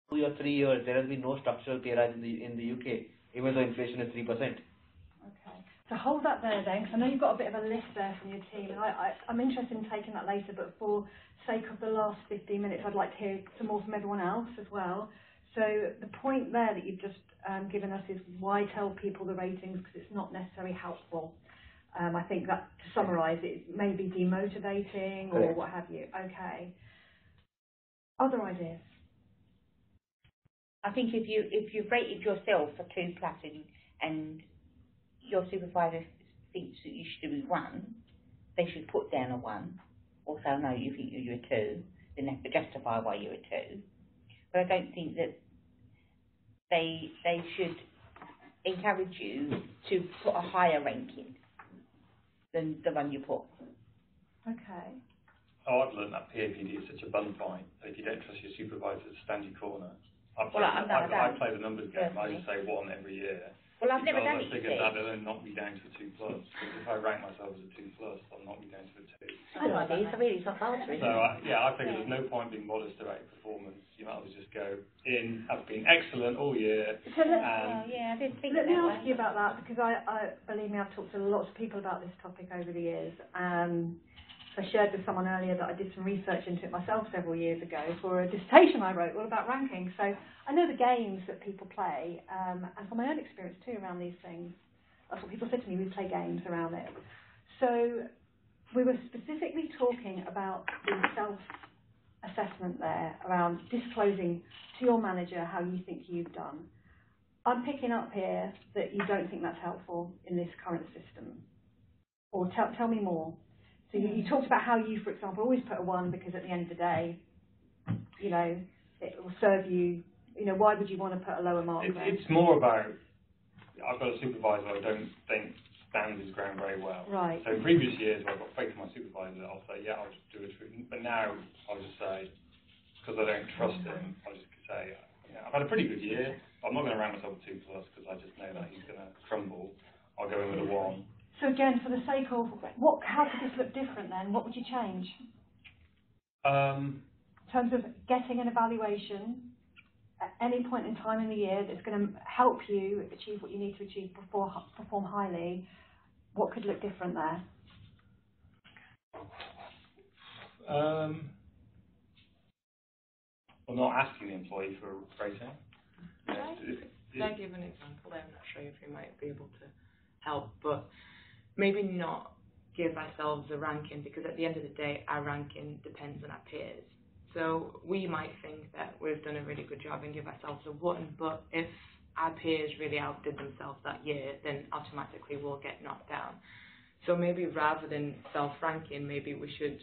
2 or 3 years, there has been no structural pay rise in the UK, even though inflation is 3%. Okay. So hold that there then, because I know you've got a bit of a list there from your team, and I'm interested in taking that later, but for sake of the last 15 minutes, I'd like to hear some more from everyone else as well. So the point there that you've just given us is why tell people the ratings, because it's not necessarily helpful. I think that, to summarise, it may be demotivating or what have you. Okay. Other ideas? I think if you've rated yourself a 2+ and your supervisor thinks that you should be 1, they should put down a 1. Or say, no, you think you're a 2, then they have to justify why you're a 2. But I don't think that they should encourage you to put a higher ranking than the one you put. Okay. Oh, I've learned that PAPD is such a bun fight. If you don't trust your supervisor to stand your corner, I play the numbers game. I just say 1 every year. Well, I've never done it. I figured that will knock me down to a 2+. Because if I rank myself as a 2+, I'll knock me down to a 2. I know ideas. I really not answering. So I figure there's no point being modest about your performance. You might as well just go in. I've been excellent all year. So I didn't think let me that ask you about that, because I believe me, I've talked to lots of people about this topic over the years. I shared with someone earlier that I did some research into it myself several years ago for a dissertation I wrote all about ranking. So I know the games that people play, and from my own experience too around these things, that's what people said to me, we play games around it. So we were specifically talking about the self-assessment there, around disclosing to your manager how you think you've done. I'm picking up here that you don't think that's helpful in this current system. Or tell me more. So you talked about how you, for example, always put a 1 because at the end of the day, you know, it will serve you. You know, why would you want to put a lower mark there? It's more about, I've got a supervisor I don't think stands his ground very well. Right. So in previous years where I've got faith in my supervisor, I'll say, yeah, I'll just do it. But now I'll just say, because I don't trust him, I'll just say, I've had a pretty good year. I'm not going to rank myself a 2+ because I just know that he's going to crumble. I'll go in with a 1. So again, for the sake of, how could this look different then? What would you change? In terms of getting an evaluation at any point in time in the year that's going to help you achieve what you need to achieve, perform highly, what could look different there? Well, not asking the employee for a rating. Can I give an example there? I'm not sure if you might be able to help, but maybe not give ourselves a ranking, because at the end of the day, our ranking depends on our peers. So we might think that we've done a really good job and give ourselves a 1, but if our peers really outdid themselves that year, then automatically we'll get knocked down. So maybe rather than self-ranking, maybe we should,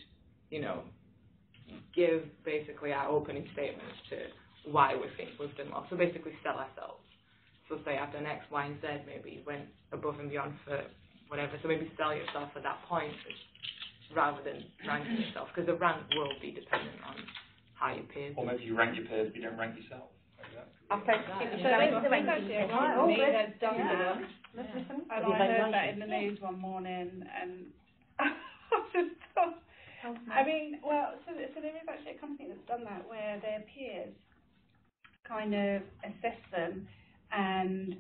give basically our opening statements to why we think we've done well. So basically sell ourselves. So say I've done X, Y, and Z, maybe went above and beyond for whatever. So maybe sell yourself at that point rather than ranking yourself, because the rank will be dependent on how your peers. Or maybe you rank your peers, but you don't rank yourself. I've heard that in the news one morning, and I just thought, I mean, well, so there is actually a company that's done that, where their peers kind of assess them and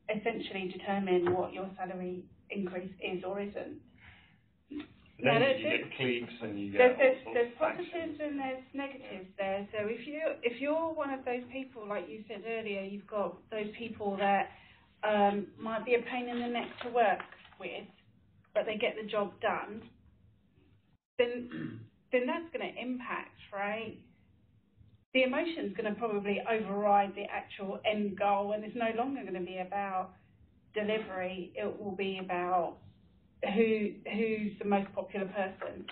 essentially determine what your salary increase is or isn't. Then you get cliques and you get there's positives and there's negatives there. So if you're one of those people, like you said earlier, you've got those people that might be a pain in the neck to work with, but they get the job done, then that's going to impact, right? The emotion's going to probably override the actual end goal, and it's no longer going to be about delivery. It will be about who's the most popular person.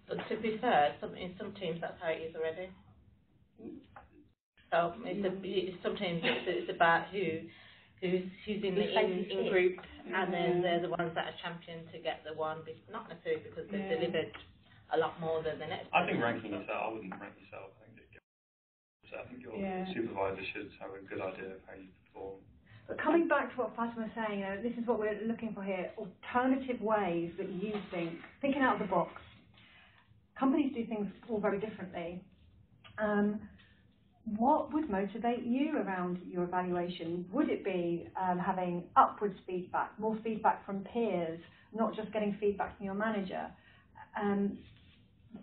But to be fair, in some teams that's how it is already. So sometimes it's about who's in the in group, and then they're the ones that are championed to get the 1, not necessarily because they've delivered a lot more than the next. I think ranking yourself, I wouldn't rank yourself. I think your supervisor should have a good idea of how you perform. But coming back to what Fatima was saying, this is what we're looking for here, alternative ways that you think, thinking out of the box. Companies do things all very differently. what would motivate you around your evaluation? Would it be having upwards feedback, more feedback from peers, not just getting feedback from your manager?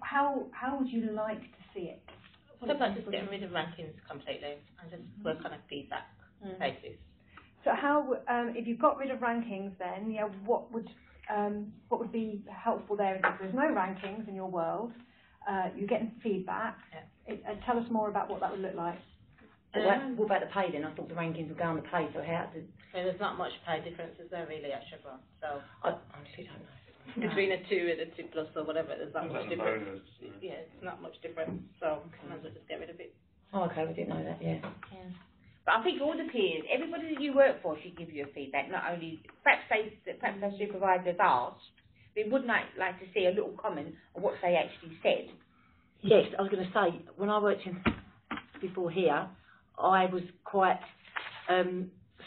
How would you like to see it? What about just getting rid of rankings completely and just work on a feedback basis? So how, if you got rid of rankings, then what would be helpful there? If there's no rankings in your world, you're getting feedback. Tell us more about what that would look like. What about the pay then? I thought the rankings would go on the pay, so how did... So there's not much pay difference, is there really, at Chevron? So I honestly don't know. between a 2 and a 2 plus or whatever, there's not much difference. Bonus. Yeah, it's not much difference, so might as well just get rid of it. Oh, okay, we didn't know that, yeah. But I think all the peers, everybody that you work for should give you a feedback, not only, perhaps their supervisors asked, but would like to see a little comment on what they actually said. Yes, I was going to say, when I worked in before here, I was quite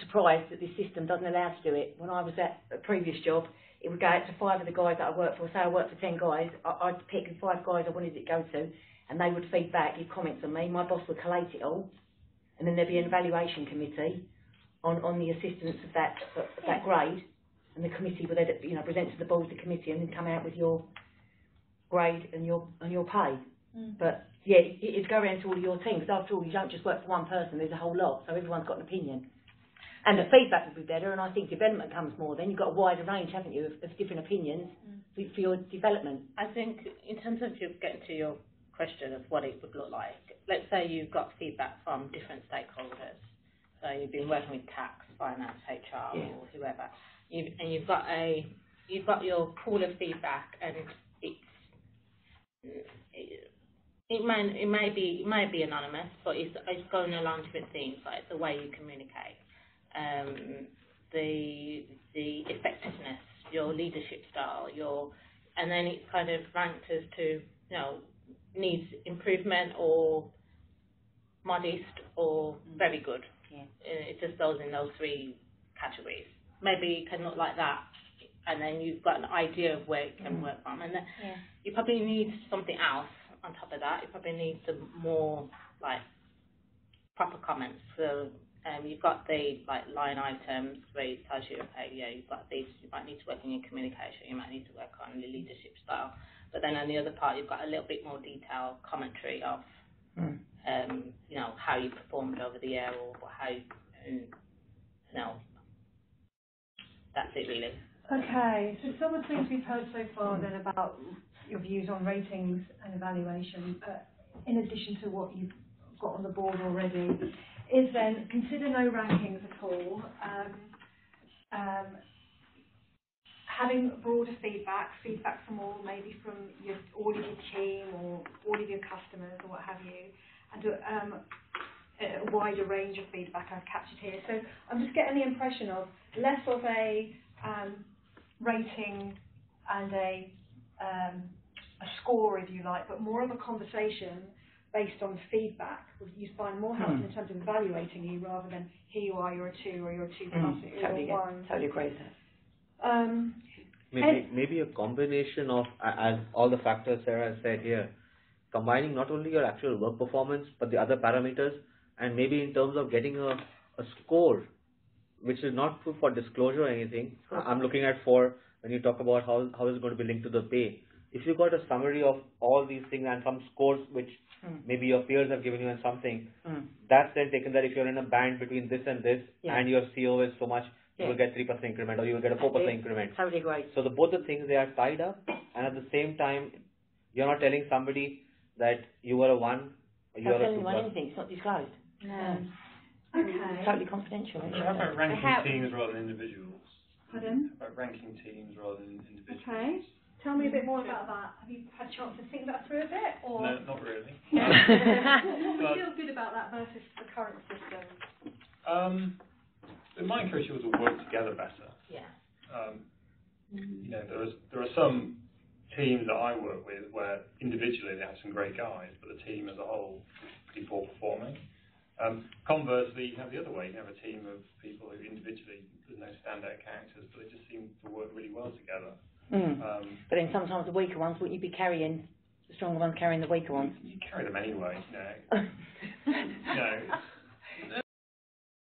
surprised that this system doesn't allow to do it. When I was at a previous job, it would go out to 5 of the guys that I worked for. Say I worked for 10 guys, I'd pick 5 guys I wanted it to go to, and they would feedback, give comments on me. My boss would collate it all, and then there'd be an evaluation committee on the assistance of that grade, and the committee would then, present to the board of the committee and then come out with your grade and your pay. But yeah, it'd go around to all of your teams. After all, you don't just work for one person, there's a whole lot, so everyone's got an opinion. And the feedback would be better, and I think development comes more then. You've got a wider range, haven't you, of different opinions for your development. I think in terms of you getting to your question of what it would look like, let's say you've got feedback from different stakeholders. So you've been working with tax, finance, HR, or whoever. You've got your pool of feedback, and it may be anonymous, but it's going along different themes, like the way you communicate, the effectiveness, your leadership style, and then it's kind of ranked as to needs improvement or modest or very good. It just goes in those 3 categories. Maybe it can look like that, and then you've got an idea of where it can work from, and then you probably need something else on top of that. You probably need some more proper comments. So you've got the line items where it tells you, okay, you've got these. You might need to work on your communication. You might need to work on your leadership style. But then on the other part, you've got a little bit more detailed commentary of how you performed over the year, or how that's it really. Okay, so some of the things we've heard so far then about your views on ratings and evaluation, in addition to what you've got on the board already, is then consider no rankings at all, having broader feedback from all, maybe from all of your team or all of your customers or what have you, and a wider range of feedback I've captured here. So I'm just getting the impression of less of a rating and a score, if you like, but more of a conversation based on feedback. You find more helpful in terms of evaluating you rather than here you are, you're a 2 or you're a 2 plus, you're a 1. Totally agree with that. Maybe a combination of, as all the factors Sarah has said here, combining not only your actual work performance but the other parameters, and maybe in terms of getting a score which is not for disclosure or anything. I'm looking at when you talk about how it's going to be linked to the pay. If you got a summary of all these things and some scores which maybe your peers have given you and something, that's then taken that if you're in a band between this and this and your CO is so much, you will get 3% increment or you will get a 4% increment. Totally agree. So both the things, they are tied up, and at the same time, you're not telling somebody that you were a 1 or you are a 2. Don't tell anyone anything, it's not disclosed. No. Okay. Totally confidential. How about ranking teams rather than individuals? Pardon? How about ranking teams rather than individuals? Okay. Tell me a bit more about that. Have you had a chance to think that through a bit? Or? No, not really. What would you feel good about that versus the current system? It might encourage people to work together better. Yeah. There are some teams that I work with where individually they have some great guys, but the team as a whole is pretty poor performing. Conversely, you have the other way. You have a team of people who individually, there's no standout characters, but they just seem to work really well together. But then sometimes the weaker ones, wouldn't you be carrying The stronger ones carrying the weaker ones. You carry them anyway, you know.